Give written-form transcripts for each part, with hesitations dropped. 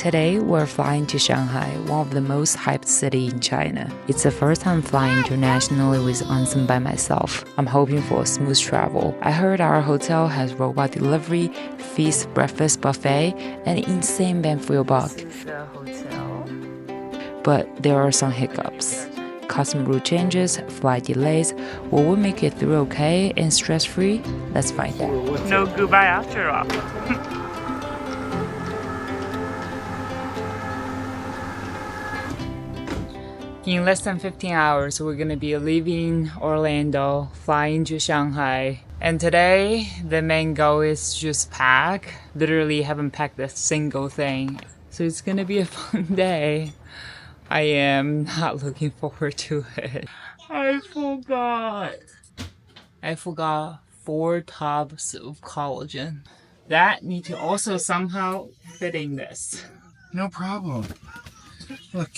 Today, we're flying to Shanghai, one of the most hyped cities in China. It's the first time flying internationally with Anson by myself. I'm hoping for a smooth travel. I heard our hotel has robot delivery, feast breakfast buffet, and insane bang for your buck. This is the hotel. But there are some hiccups. Custom route changes, flight delays. Will we make it through okay and stress-free? Let's find out. No goodbye after all. In less than 15 hours, we're gonna be leaving Orlando, flying to Shanghai. And today, the main goal is just pack. Literally haven't packed a single thing. So it's gonna be a fun day. I am not looking forward to it. I forgot 4 tubs of collagen. That need to also somehow fit in this. No problem. Look.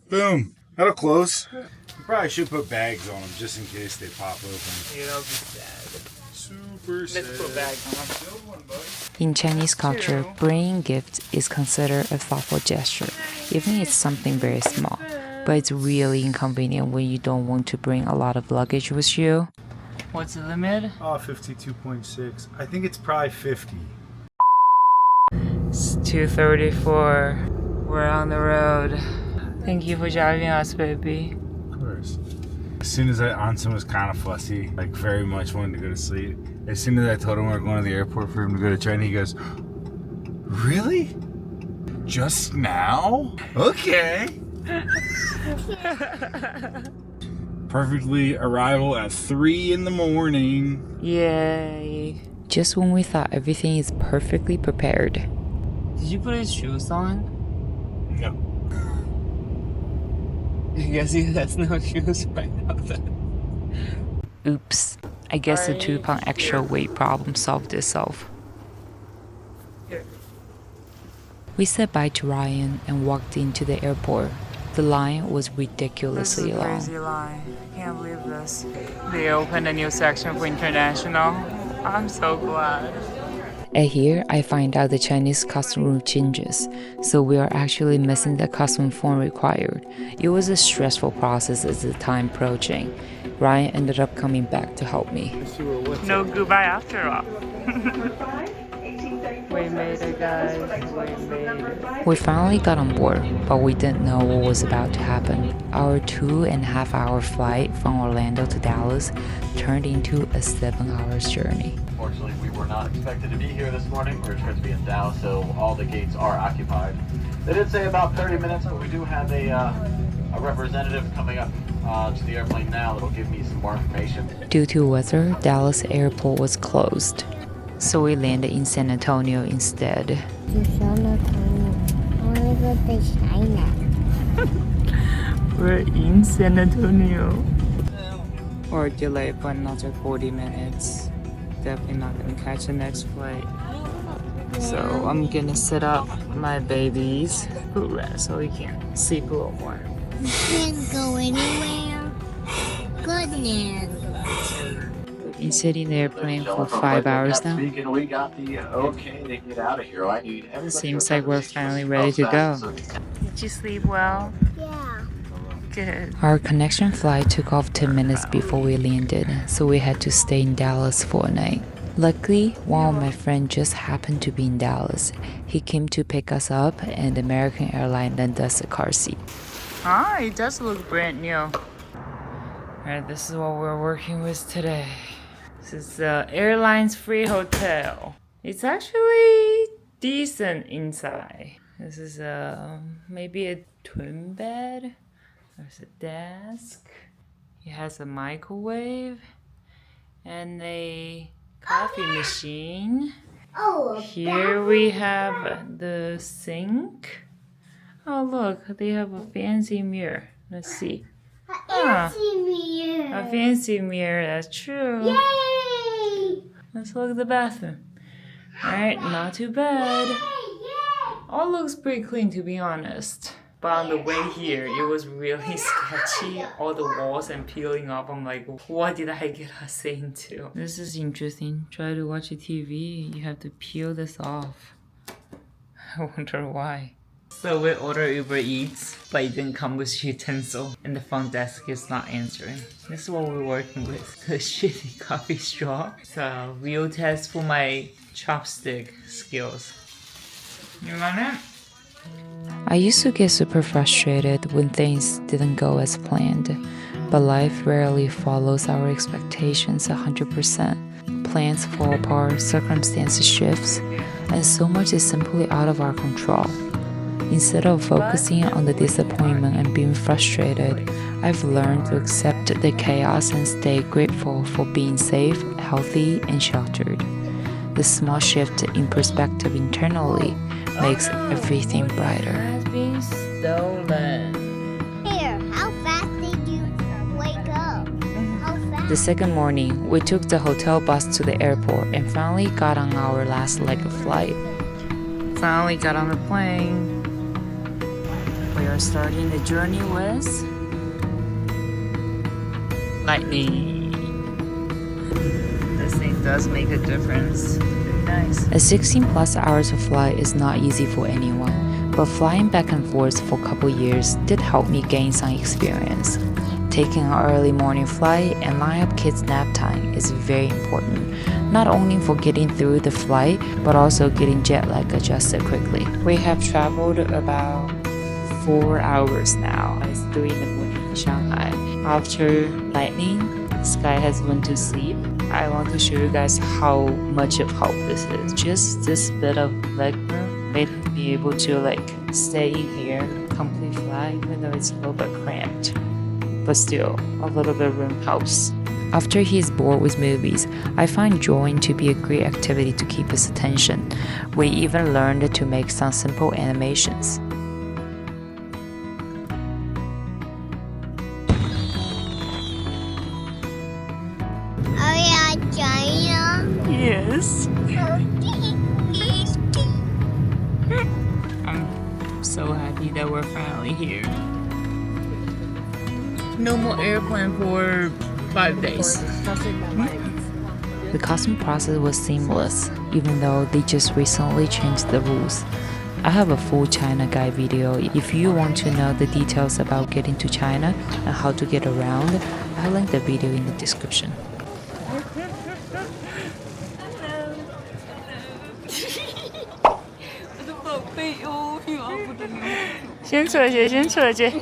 Boom. That'll close. You probably should put bags on them just in case they pop open. Yeah, that'll be sad. Super sad. Let's put bags on. In Chinese culture, bringing gifts is considered a thoughtful gesture, even if it's something very small. But it's really inconvenient when you don't want to bring a lot of luggage with you. What's the limit? 52.6. I think it's probably 50. It's 2:34. We're on the road. Thank you for driving us, baby. Of course. As soon as Anson was kind of fussy, like very much wanted to go to sleep. As soon as I told him we were going to the airport for him to go to China, he goes, "Really? Just now? Okay." Perfectly arrival at 3 in the morning. Yay. Just when we thought everything is perfectly prepared. Did you put his shoes on? No. I guess he has no shoes right now then. Oops. I guess the 2-pound extra weight problem solved itself. We said bye to Ryan and walked into the airport. The line was ridiculously long. This is a crazy line. I can't believe this. They opened a new section for international. I'm so glad. And here, I find out the Chinese custom route changes, so we are actually missing the custom form required. It was a stressful process as the time approaching. Ryan ended up coming back to help me. No goodbye after all. We made it, guys. We made it. We finally got on board, but we didn't know what was about to happen. Our 2.5-hour flight from Orlando to Dallas turned into a 7-hour journey. Unfortunately, we were not expected to be here this morning. We were expected to be in Dallas, so all the gates are occupied. They did say about 30 minutes, but we do have a representative coming up to the airplane now that'll give me some more information. Due to weather, Dallas airport was closed, so we landed in San Antonio instead. To San Antonio. I want to go to China. We're in San Antonio. Or delayed for another 40 minutes. Definitely not gonna catch the next flight. So I'm gonna set up my baby's footrest so he can sleep a little more. You can't go anywhere. Goodness. Been sitting in the airplane for 5 hours now. We got the okay to get out of here. I need everybody. Seems like we're finally ready to go. Did you sleep well? Yeah. Good. Our connection flight took off 10 minutes before we landed, so we had to stay in Dallas for a night. Luckily, one of my friends just happened to be in Dallas. He came to pick us up, and American Airlines lent us a car seat. Ah, it does look brand new. Alright, this is what we're working with today. This is the airline's free hotel. It's actually decent inside. This is maybe a twin bed. There's a desk. It has a microwave and a coffee machine. Oh, Here we have the sink. Oh look, they have a fancy mirror. Let's see. a mirror. A fancy mirror, that's true. Yay! Let's look at the bathroom. Alright, not too bad. Yay! All looks pretty clean to be honest. But on the way here, it was really sketchy. All the walls and peeling off. I'm like, what did I get us into? This is interesting. Try to watch a TV. You have to peel this off. I wonder why. So we order Uber Eats, but it didn't come with utensil, and the front desk is not answering. This is what we're working with. The shitty coffee straw. So real test for my chopstick skills. You want it? I used to get super frustrated when things didn't go as planned, but life rarely follows our expectations 100%. Plans fall apart, circumstances shifts, and so much is simply out of our control. Instead of focusing on the disappointment and being frustrated, I've learned to accept the chaos and stay grateful for being safe, healthy, and sheltered. This small shift in perspective internally makes everything brighter. Has been stolen. Here, how fast did you wake up? How fast? The second morning, we took the hotel bus to the airport and finally got on our last leg of flight. Finally got on the plane. We are starting the journey with lightning. This thing does make a difference. Very nice. A 16 plus hours of flight is not easy for anyone, but flying back and forth for a couple years did help me gain some experience. Taking an early morning flight and line up kids' nap time is very important, not only for getting through the flight, but also getting jet lag adjusted quickly. We have traveled about 4 hours now. It's 3 in the morning in Shanghai. After lightning, Sky has went to sleep. I want to show you guys how much of help this is. Just this bit of leg room made me be able to stay in here, complete flight, even though it's a little bit cramped. But still, a little bit of room helps. After he's bored with movies, I find drawing to be a great activity to keep his attention. We even learned to make some simple animations. Oh yeah, China. Yes. I'm so happy that we're finally here. No more airplane for 5 days. The custom process was seamless, even though they just recently changed the rules. I have a full China guide video. If you want to know the details about getting to China and how to get around, I'll link the video in the description. 先扯去，先扯去。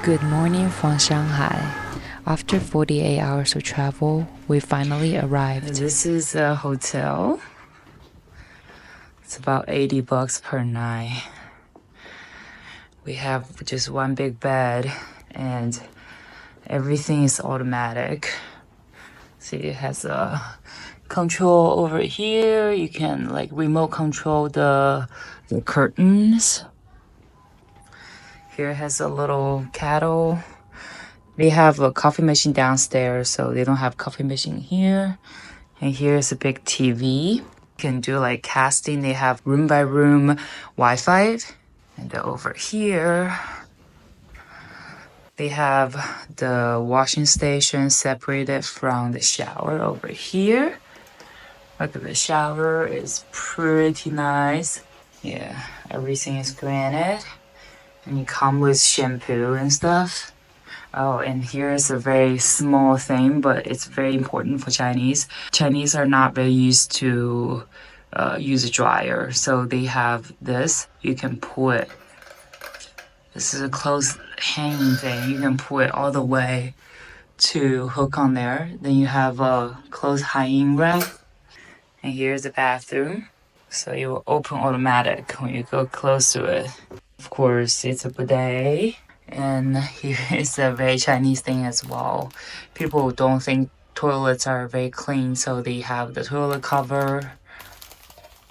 Good morning from Shanghai. After 48 hours of travel, we finally arrived. This is a hotel. It's about $80 per night. We have just one big bed and everything is automatic. See, it has a control over here. You can remote control the curtains. Here it has a little kettle. They have a coffee machine downstairs, so they don't have coffee machine here. And here's a big TV. You can do casting. They have room by room Wi-Fi. And over here, they have the washing station separated from the shower over here. Look at the shower, it's pretty nice. Yeah, everything is granite. And you come with shampoo and stuff. Oh, and here's a very small thing, but it's very important for Chinese. Chinese are not very used to use a dryer, so they have this. You can pull it. This is a clothes hanging thing. You can pull it all the way to hook on there. Then you have a clothes hanging rack. And here's the bathroom. So it will open automatic when you go close to it. Of course, it's a bidet. And here is a very Chinese thing as well. People don't think toilets are very clean, so they have the toilet cover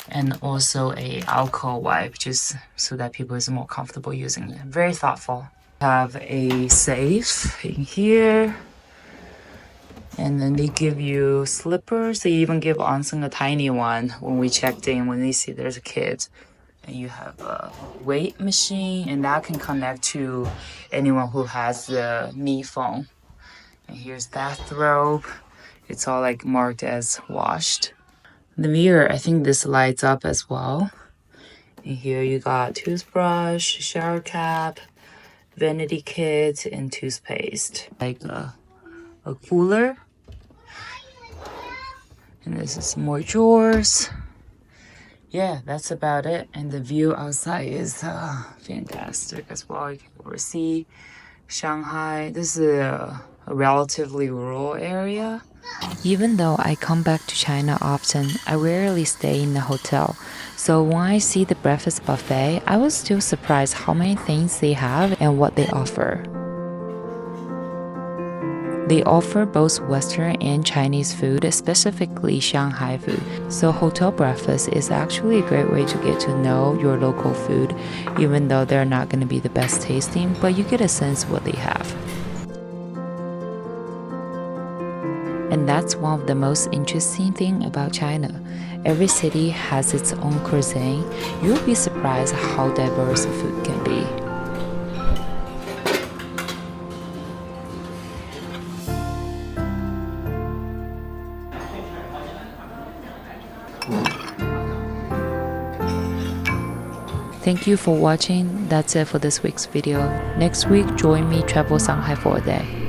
and also a alcohol wipe, just so that people is more comfortable using it. Very thoughtful. Have a safe in here. And then they give you slippers. They even give Anseng a tiny one when we checked in, when they see there's a kid. And you have a weight machine, and that can connect to anyone who has the Mi phone. And here's bathrobe. It's all like marked as washed. The mirror, I think this lights up as well. And here you got toothbrush, shower cap, vanity kit, and toothpaste. Like a cooler. And this is more drawers. Yeah, that's about it. And the view outside is fantastic as well. You can oversee Shanghai. This is a relatively rural area. Even though I come back to China often, I rarely stay in a hotel. So when I see the breakfast buffet, I was still surprised how many things they have and what they offer. They offer both Western and Chinese food, specifically Shanghai food. So hotel breakfast is actually a great way to get to know your local food, even though they're not going to be the best tasting, but you get a sense of what they have. And that's one of the most interesting things about China. Every city has its own cuisine. You'll be surprised how diverse the food can be. Thank you for watching. That's it for this week's video. Next week, join me travel Shanghai for a day.